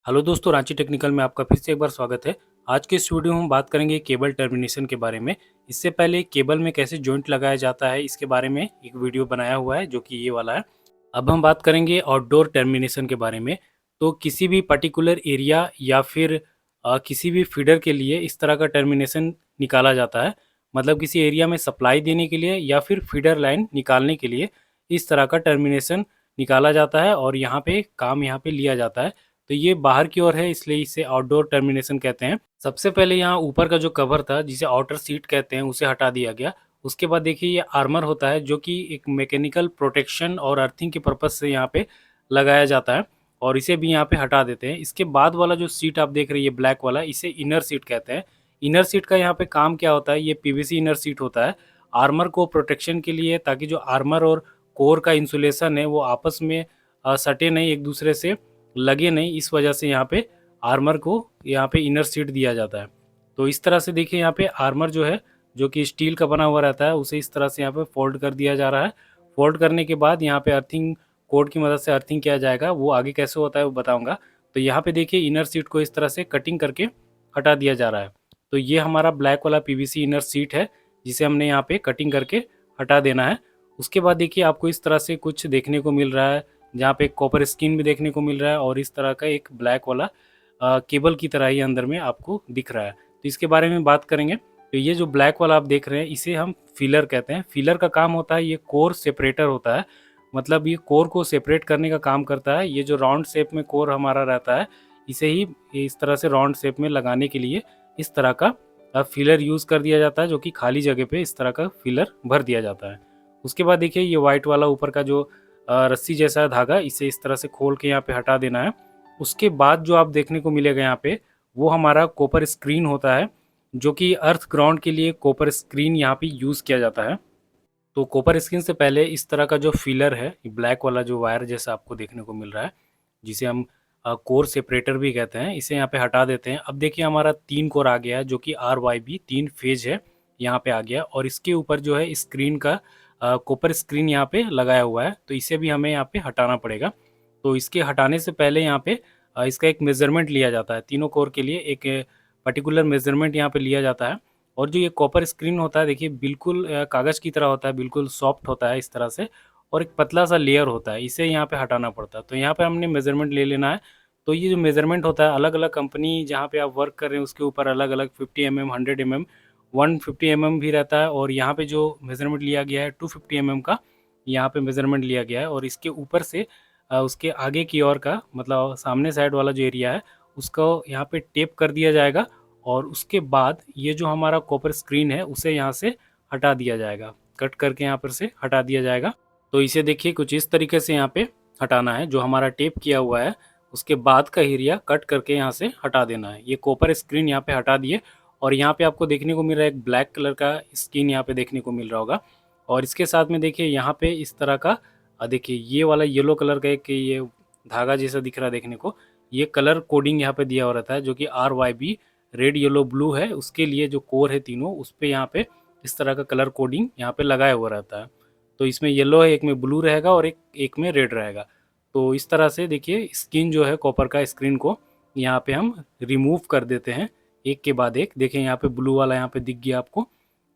Hello दोस्तों, Ranchi technical में आपका फिर से एक बार स्वागत है। आज के इस वीडियो में हम बात करेंगे केबल टर्मिनेशन के बारे में। इससे पहले केबल में कैसे जॉइंट लगाया जाता है इसके बारे में एक वीडियो बनाया हुआ है जो कि ये वाला है। अब हम बात करेंगे आउटडोर टर्मिनेशन के बारे में। तो किसी भी पर्टिकुलर एरिया या फिर किसी भी फीडर के लिए इस तरह का टर्मिनेशन निकाला जाता है। मतलब किसी एरिया में सप्लाई देने के लिए या फिर फीडर लाइन निकालने के लिए इस तरह का टर्मिनेशन निकाला जाता है और यहाँ पे काम यहाँ पे लिया जाता है। तो ये बाहर की ओर है, इसलिए इसे आउटडोर टर्मिनेशन कहते हैं। सबसे पहले यहाँ ऊपर का जो कवर था जिसे आउटर सीट कहते हैं उसे हटा दिया गया। उसके बाद देखिए ये आर्मर होता है जो कि एक मैकेनिकल प्रोटेक्शन और अर्थिंग के पर्पज से यहाँ पे लगाया जाता है और इसे भी यहाँ पे हटा देते हैं। इसके बाद वाला जो सीट आप देख रहे हैं ये ब्लैक वाला, इसे इनर सीट कहते हैं। इनर सीट का यहाँ पे काम क्या होता है, ये पीवीसी इनर सीट होता है आर्मर को प्रोटेक्शन के लिए, ताकि जो आर्मर और कोर का इंसुलेशन है वो आपस में सटे नहीं, एक दूसरे से लगे नहीं। इस वजह से यहाँ पे आर्मर को यहाँ पे इनर सीट दिया जाता है। तो इस तरह से देखिए यहाँ पे आर्मर जो है जो कि स्टील का बना हुआ रहता है उसे इस तरह से यहाँ पे फोल्ड कर दिया जा रहा है। फोल्ड करने के बाद यहाँ पे अर्थिंग कोड की मदद से अर्थिंग किया जाएगा, वो आगे कैसे होता है वो बताऊंगा। तो यहाँ पे देखिए इनर सीट को इस तरह से कटिंग करके हटा दिया जा रहा है। तो ये हमारा ब्लैक वाला पीवीसी इनर सीट है जिसे हमने यहाँ पे कटिंग करके हटा देना है। उसके बाद देखिए आपको इस तरह से कुछ देखने को मिल रहा है जहाँ पे कॉपर स्क्रीन भी देखने को मिल रहा है और इस तरह का एक ब्लैक वाला केबल की तरह ही अंदर में आपको दिख रहा है। तो इसके बारे में बात करेंगे। तो ये जो ब्लैक वाला आप देख रहे हैं इसे हम फीलर कहते हैं। फीलर का काम होता है, ये कोर सेपरेटर होता है। मतलब ये कोर को सेपरेट करने का काम करता है। ये जो राउंड शेप में कोर हमारा रहता है इसे ही इस तरह से राउंड शेप में लगाने के लिए इस तरह का फीलर यूज़ कर दिया जाता है, जो कि खाली जगह पे इस तरह का फीलर भर दिया जाता है। उसके बाद देखिए ये वाइट वाला ऊपर का जो रस्सी जैसा धागा, इसे इस तरह से खोल के यहाँ पे हटा देना है। उसके बाद जो आप देखने को मिलेगा यहाँ पे वो हमारा कॉपर स्क्रीन होता है, जो कि अर्थ ग्राउंड के लिए कॉपर स्क्रीन यहाँ पे यूज़ किया जाता है। तो कॉपर स्क्रीन से पहले इस तरह का जो फिलर है, ब्लैक वाला जो वायर जैसा आपको देखने को मिल रहा है, जिसे हम कोर सेपरेटर भी कहते हैं, इसे यहाँ पे हटा देते हैं। अब देखिए हमारा 3 कोर आ गया है जो कि RYB 3 फेज है, यहाँ पे आ गया और इसके ऊपर जो है स्क्रीन का कॉपर स्क्रीन यहाँ पे लगाया हुआ है। तो इसे भी हमें यहाँ पे हटाना पड़ेगा। तो इसके हटाने से पहले यहाँ पे इसका एक मेज़रमेंट लिया जाता है। तीनों कोर के लिए एक पर्टिकुलर मेज़रमेंट यहाँ पे लिया जाता है। और जो ये कॉपर स्क्रीन होता है देखिए बिल्कुल कागज़ की तरह होता है, बिल्कुल सॉफ्ट होता है इस तरह से, और एक पतला सा लेयर होता है, इसे यहाँ पे हटाना पड़ता है। तो यहाँ पे हमने मेज़रमेंट ले लेना है। तो ये जो मेज़रमेंट होता है अलग-अलग कंपनी जहाँ पे आप वर्क कर रहे हैं उसके ऊपर अलग-अलग 50 mm, 100 mm, 150 mm भी रहता है। और यहाँ पे जो मेज़रमेंट लिया गया है 250 mm का यहाँ पे मेज़रमेंट लिया गया है। और इसके ऊपर से उसके आगे की ओर का मतलब सामने साइड वाला जो एरिया है उसको यहाँ पे टेप कर दिया जाएगा। और उसके बाद ये जो हमारा कॉपर स्क्रीन है उसे यहाँ से हटा दिया जाएगा, कट करके यहाँ पर से हटा दिया जाएगा। तो इसे देखिए कुछ इस तरीके से यहाँ पे हटाना है। जो हमारा टेप किया हुआ है उसके बाद का एरिया कट करके यहाँ से हटा देना है। ये कॉपर स्क्रीन यहाँ पे हटा दिए और यहाँ पे आपको देखने को मिल रहा है एक ब्लैक कलर का स्क्रीन यहाँ पे देखने को मिल रहा होगा। और इसके साथ में देखिए यहाँ पे इस तरह का देखिए ये वाला येलो कलर का एक ये धागा जैसा दिख रहा है देखने को, ये कलर कोडिंग यहाँ पे दिया हुआ रहता है जो कि RYB रेड येलो ब्लू है। उसके लिए जो कोर है तीनों उस पे यहाँ पे इस तरह का कलर कोडिंग यहाँ पे लगाया हुआ रहता है। तो इसमें येलो है, एक में ब्लू रहेगा और एक में रेड रहेगा। तो इस तरह से देखिए स्क्रीन जो है कॉपर का स्क्रीन को यहाँ पे हम रिमूव कर देते हैं एक के बाद एक। देखें यहाँ पे ब्लू वाला यहाँ पे दिख गया आपको।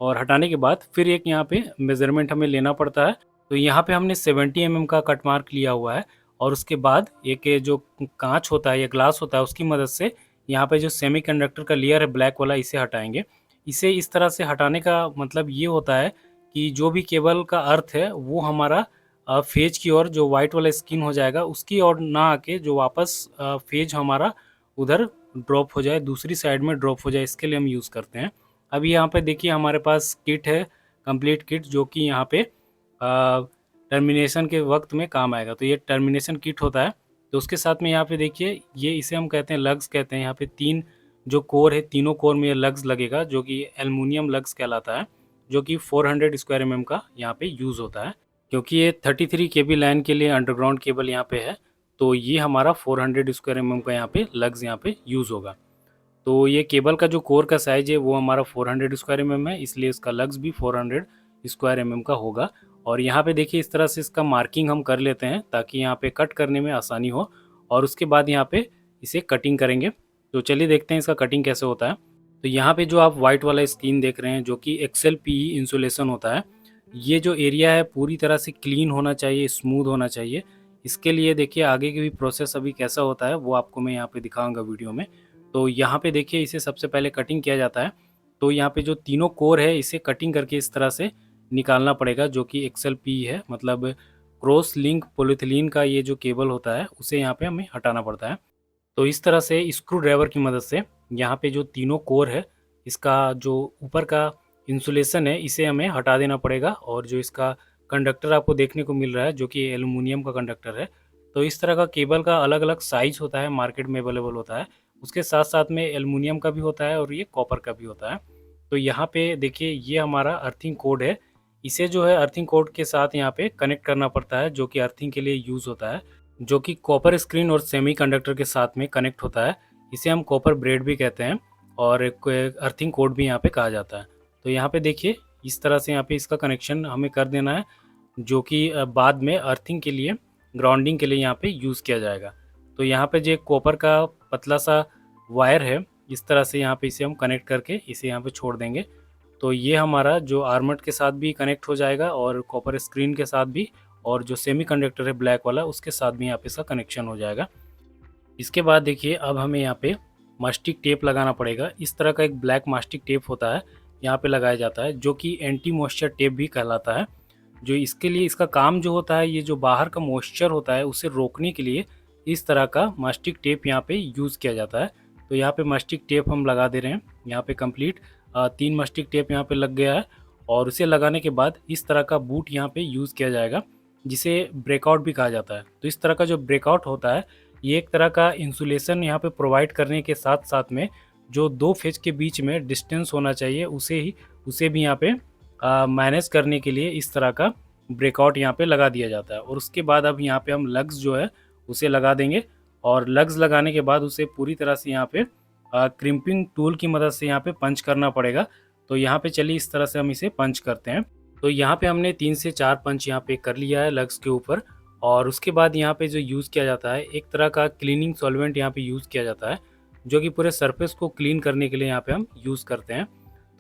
और हटाने के बाद फिर एक यहाँ पे मेजरमेंट हमें लेना पड़ता है। तो यहाँ पे हमने 70 mm का कट मार्क लिया हुआ है। और उसके बाद एक जो कांच होता है या ग्लास होता है उसकी मदद से यहाँ पे जो सेमीकंडक्टर का लेयर है ब्लैक वाला, इसे हटाएंगे। इसे इस तरह से हटाने का मतलब ये होता है कि जो भी केबल का अर्थ है वो हमारा फेज की ओर जो वाइट वाला स्किन हो जाएगा उसकी ओर ना आके जो वापस फेज हमारा उधर ड्रॉप हो जाए, दूसरी साइड में ड्रॉप हो जाए, इसके लिए हम यूज़ करते हैं। अभी यहाँ पे देखिए हमारे पास किट है, कंप्लीट किट, जो कि यहाँ पे टर्मिनेशन के वक्त में काम आएगा। तो ये टर्मिनेशन किट होता है। तो उसके साथ में यहाँ पे देखिए ये इसे हम कहते हैं लग्स कहते हैं। यहाँ पे 3 जो कोर है तीनों कोर में ये लग्स लगेगा जो कि एल्युमिनियम लग्स कहलाता है, जो कि 400 स्क्वायर mm का यहाँ पे यूज़ होता है। क्योंकि ये 33 kV लाइन के लिए अंडरग्राउंड केबल यहाँ पे है तो ये हमारा 400 स्क्वायर mm का यहाँ पे लग्स यहाँ पे यूज़ होगा। तो ये केबल का जो कोर का साइज है वो हमारा 400 स्क्वायर mm है, इसलिए इसका लग्स भी 400 स्क्वायर mm का होगा। और यहाँ पे देखिए इस तरह से इसका मार्किंग हम कर लेते हैं ताकि यहाँ पे कट करने में आसानी हो। और उसके बाद यहाँ पे इसे कटिंग करेंगे। तो चलिए देखते हैं इसका कटिंग कैसे होता है। तो यहाँ पे जो आप वाइट वाला स्क्रीन देख रहे हैं जो कि एक्सेल पीई इंसुलेशन होता है, ये जो एरिया है पूरी तरह से क्लीन होना चाहिए, स्मूथ होना चाहिए। इसके लिए देखिए आगे की भी प्रोसेस अभी कैसा होता है वो आपको मैं यहाँ पे दिखाऊंगा वीडियो में। तो यहाँ पे देखिए इसे सबसे पहले कटिंग किया जाता है। तो यहाँ पे जो तीनों कोर है इसे कटिंग करके इस तरह से निकालना पड़ेगा, जो कि एक्सेल पी है, मतलब क्रॉस लिंक पॉलीथिलीन का ये जो केबल होता है उसे यहाँ पे हमें हटाना पड़ता है। तो इस तरह से स्क्रू ड्राइवर की मदद से यहाँ पे जो तीनों कोर है, इसका जो ऊपर का इंसुलेशन है इसे हमें हटा देना पड़ेगा। और जो इसका कंडक्टर आपको देखने को मिल रहा है जो कि एल्युमिनियम का कंडक्टर है। तो इस तरह का केबल का अलग अलग साइज होता है, मार्केट में अवेलेबल होता है। उसके साथ साथ में एल्युमिनियम का भी होता है और ये कॉपर का भी होता है। तो यहाँ पे देखिए ये हमारा अर्थिंग कोड है। इसे जो है अर्थिंग कोड के साथ यहाँ पे कनेक्ट करना पड़ता है, जो कि अर्थिंग के लिए यूज़ होता है, जो कि कॉपर स्क्रीन और सेमीकंडक्टर के साथ में कनेक्ट होता है। इसे हम कॉपर ब्रेड भी कहते हैं और एक अर्थिंग कोड भी यहाँ पे कहा जाता है। तो यहाँ पे देखिए इस तरह से यहाँ पे इसका कनेक्शन हमें कर देना है, जो कि बाद में अर्थिंग के लिए, ग्राउंडिंग के लिए यहाँ पे यूज़ किया जाएगा। तो यहाँ पे जो कॉपर का पतला सा वायर है, इस तरह से यहाँ पे इसे हम कनेक्ट करके इसे यहाँ पे छोड़ देंगे। तो ये हमारा जो आर्मट के साथ भी कनेक्ट हो जाएगा और कॉपर स्क्रीन के साथ भी, और जो सेमीकंडक्टर है ब्लैक वाला उसके साथ भी यहाँ पे इसका कनेक्शन हो जाएगा। इसके बाद देखिए अब हमें यहाँ पे मास्टिक टेप लगाना पड़ेगा। इस तरह का एक ब्लैक मास्टिक टेप होता है, यहाँ पे लगाया जाता है, जो कि एंटी मॉइस्चर टेप भी कहलाता है। जो इसके लिए इसका काम जो होता है, ये जो बाहर का मॉइस्चर होता है उसे रोकने के लिए इस तरह का मास्टिक टेप यहाँ पे यूज़ किया जाता है। तो यहाँ पे मास्टिक टेप हम लगा दे रहे हैं। यहाँ पे कंप्लीट 3 मास्टिक टेप यहाँ पे लग गया है। और उसे लगाने के बाद इस तरह का बूट यहाँ पे यूज़ किया जाएगा, जिसे ब्रेकआउट भी कहा जाता है। तो इस तरह का जो ब्रेकआउट होता है, ये एक तरह का इंसुलेशन यहाँ पे प्रोवाइड करने के साथ साथ में जो 2 फेज के बीच में डिस्टेंस होना चाहिए उसे भी यहाँ पे मैनेज करने के लिए इस तरह का ब्रेकआउट यहाँ पे लगा दिया जाता है। और उसके बाद अब यहाँ पे हम लग्स जो है उसे लगा देंगे। और लग्स लगाने के बाद उसे पूरी तरह से यहाँ पे क्रिम्पिंग टूल की मदद से यहाँ पे पंच करना पड़ेगा। तो यहाँ पे चलिए इस तरह से हम इसे पंच करते हैं। तो यहाँ पे हमने 3 से 4 पंच यहाँ पे कर लिया है लग्स के ऊपर। और उसके बाद यहाँ पे जो यूज़ किया जाता है, एक तरह का क्लीनिंग सॉल्वेंट यहाँ पे यूज़ किया जाता है, जो कि पूरे सरफेस को क्लीन करने के लिए यहाँ पे हम यूज़ करते हैं।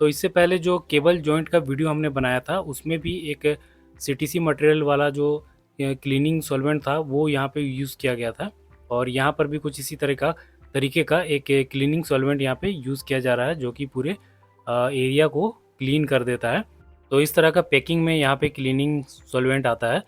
तो इससे पहले जो केबल जॉइंट का वीडियो हमने बनाया था उसमें भी एक सीटीसी मटेरियल वाला जो क्लीनिंग सॉल्वेंट था वो यहाँ पे यूज़ किया गया था। और यहाँ पर भी कुछ इसी तरीके का एक क्लीनिंग सॉल्वेंट यहाँ पे यूज़ किया जा रहा है, जो कि पूरे एरिया को क्लीन कर देता है। तो इस तरह का पैकिंग में यहाँ पे क्लीनिंग सॉल्वेंट आता है।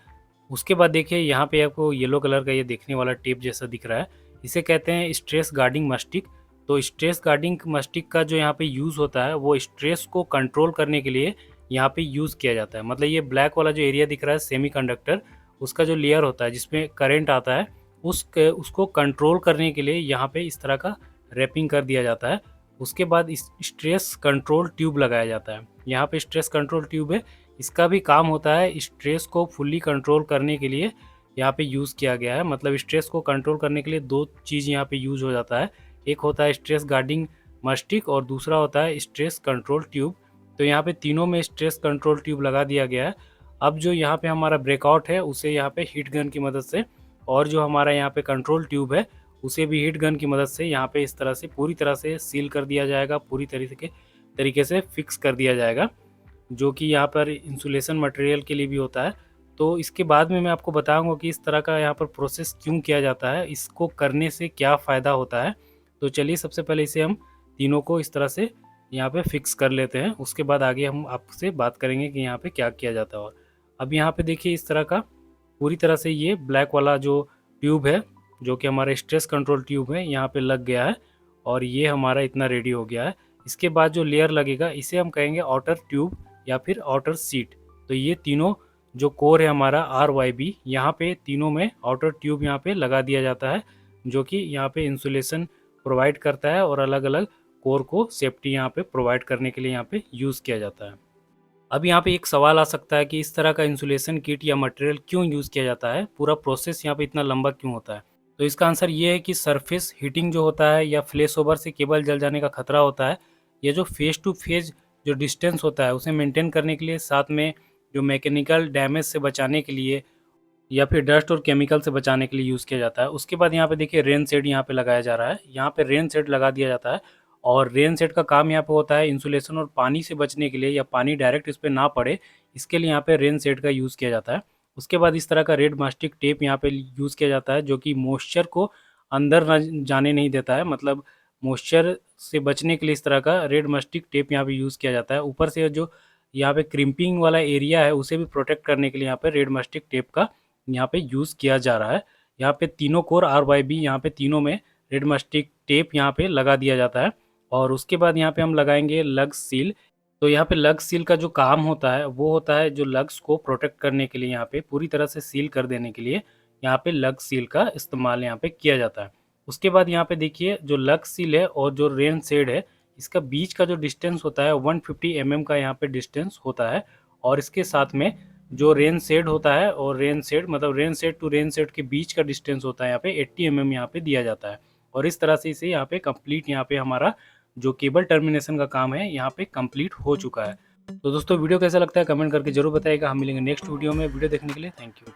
उसके बाद देखिए यहाँ पे आपको येलो कलर का ये देखने वाला टेप जैसा दिख रहा है, इसे कहते हैं स्ट्रेस गार्डिंग मस्टिक। तो स्ट्रेस गार्डिंग मस्टिक का जो यहाँ पे यूज़ होता है वो स्ट्रेस को कंट्रोल करने के लिए यहाँ पे यूज़ किया जाता है। मतलब ये ब्लैक वाला जो एरिया दिख रहा है सेमीकंडक्टर, उसका जो लेयर होता है जिसमें करंट आता है, उसको कंट्रोल करने के लिए यहाँ पे इस तरह का रैपिंग कर दिया जाता है। उसके बाद इस स्ट्रेस कंट्रोल ट्यूब लगाया जाता है। यहाँ पे स्ट्रेस कंट्रोल ट्यूब है, इसका भी काम होता है स्ट्रेस को फुल्ली कंट्रोल करने के लिए यहाँ पे यूज़ किया गया है। मतलब स्ट्रेस को कंट्रोल करने के लिए 2 चीज़ यहाँ पे यूज़ हो जाता है, एक होता है स्ट्रेस गार्डिंग मस्टिक और दूसरा होता है स्ट्रेस कंट्रोल ट्यूब। तो यहाँ पे तीनों में स्ट्रेस कंट्रोल ट्यूब लगा दिया गया है। अब जो यहाँ पे हमारा ब्रेकआउट है उसे यहाँ पे हीट गन की मदद से, और जो हमारा यहाँ पे कंट्रोल ट्यूब है उसे भी हीट गन की मदद से यहाँ पे इस तरह से पूरी तरह से सील कर दिया जाएगा, पूरी तरीके से फिक्स कर दिया जाएगा, जो कि यहाँ पर इंसुलेशन मटेरियल के लिए भी होता है। तो इसके बाद में मैं आपको बताऊंगा कि इस तरह का यहाँ पर प्रोसेस क्यों किया जाता है, इसको करने से क्या फ़ायदा होता है। तो चलिए सबसे पहले इसे हम तीनों को इस तरह से यहाँ पे फिक्स कर लेते हैं। उसके बाद आगे हम आपसे बात करेंगे कि यहाँ पे क्या किया जाता है। और अब यहाँ पे देखिए इस तरह का पूरी तरह से ये ब्लैक वाला जो ट्यूब है, जो कि हमारा स्ट्रेस कंट्रोल ट्यूब है, यहाँ पे लग गया है और ये हमारा इतना रेडी हो गया है। इसके बाद जो लेयर लगेगा इसे हम कहेंगे आउटर ट्यूब या फिर आउटर सीट। तो ये तीनों जो कोर है हमारा RYB, यहाँ पे तीनों में आउटर ट्यूब यहाँ पे लगा दिया जाता है, जो कि यहाँ पे इंसुलेशन प्रोवाइड करता है और अलग अलग कोर को सेफ्टी यहाँ पे प्रोवाइड करने के लिए यहाँ पे यूज़ किया जाता है। अब यहाँ पे एक सवाल आ सकता है कि इस तरह का इंसुलेशन किट या मटेरियल क्यों यूज़ किया जाता है, पूरा प्रोसेस यहाँ पे इतना लंबा क्यों होता है। तो इसका आंसर ये है कि सरफेस हीटिंग जो होता है या फ्लैश ओवर से केबल जल जाने का खतरा होता है, या जो फेस टू फेस जो डिस्टेंस होता है उसे मेंटेन करने के लिए, साथ में जो मैकेनिकल डैमेज से बचाने के लिए, या फिर डस्ट और केमिकल से बचाने के लिए यूज़ किया जाता है। उसके बाद यहाँ पे देखिए रेन शेड यहाँ पे लगाया जा रहा है। यहाँ पे रेन शेड लगा दिया जाता है और रेन शेड का काम यहाँ पे होता है इंसुलेशन और पानी से बचने के लिए या पानी डायरेक्ट इस पे ना पड़े, इसके लिए यहाँ पे रेन शेड का यूज़ किया जाता है। उसके बाद इस तरह का रेड मास्टिक टेप यहाँ पे यूज़ किया जाता है जो कि मॉइस्चर को अंदर ना जाने नहीं देता है, मतलब मॉइस्चर से बचने के लिए इस तरह का रेड मास्टिक टेप यहाँ पे यूज़ किया जाता है। ऊपर से जो यहाँ पे क्रिम्पिंग वाला एरिया है उसे भी प्रोटेक्ट करने के लिए यहाँ पे रेड मास्टिक टेप का यहाँ पे यूज़ किया जा रहा है। यहाँ पे तीनों कोर RYB यहाँ पे तीनों में रेड मास्टिक टेप यहाँ पे लगा दिया जाता है। और उसके बाद यहाँ पे हम लगाएंगे लग्स सील। तो यहाँ पे लग्स सील का जो काम होता है वो होता है जो लग्स को प्रोटेक्ट करने के लिए, यहाँ पे पूरी तरह से सील कर देने के लिए यहाँ पे लग्स सील का इस्तेमाल यहाँ पे किया जाता है। उसके बाद यहाँ पे देखिए जो लग्स सील है और जो रेन शेड है, इसका बीच का जो डिस्टेंस होता है 150 mm का यहाँ पे डिस्टेंस होता है। और इसके साथ में जो रेन शेड होता है और रेन शेड मतलब rain shade to rain shade के बीच का डिस्टेंस होता है यहाँ पे 80 mm यहाँ पे दिया जाता है। और इस तरह से इसे यहाँ पे कंप्लीट यहाँ पे हमारा जो केबल टर्मिनेशन का काम है यहाँ पे कंप्लीट हो चुका है। तो दोस्तों वीडियो कैसा लगता है कमेंट करके जरूर बताइएगा। हम मिलेंगे नेक्स्ट वीडियो में। वीडियो देखने के लिए थैंक यू।